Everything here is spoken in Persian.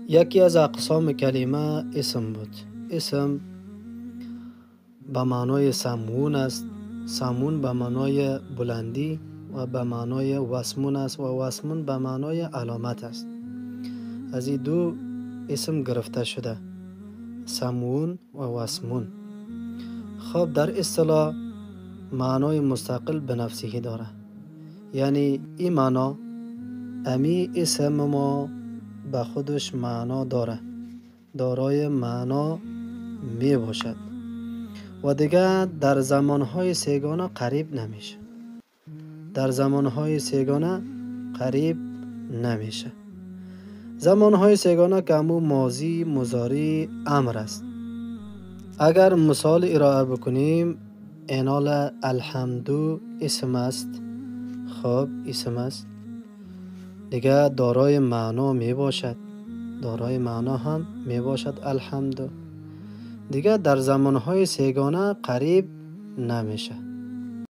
یکی از اقسام کلمه اسم بود. اسم به معنای سمون است. سمون به معنای بلندی و به معنای وسمون است و وسمون به معنای علامت است. از این دو اسم گرفته شده، سمون و وسمون. خب در اصطلاح معنای مستقل به نفسه داره، یعنی این معنا امی اسم ما به خودش معنا داره، دارای معنا می باشد و دیگر در زمانهای سیگانه قریب نمیشه. در زمانهای سیگانه قریب نمیشه. زمانهای سیگانه که همون ماضی، مضارع، امر است. اگر مثال ارائه بکنیم، اینال الحمدو اسم است. خب اسم است، دیگه دارای معنا می باشد، دارای معنا هم می باشد الحمدو. دیگه در زمانهای سیگانه قریب نمیشه.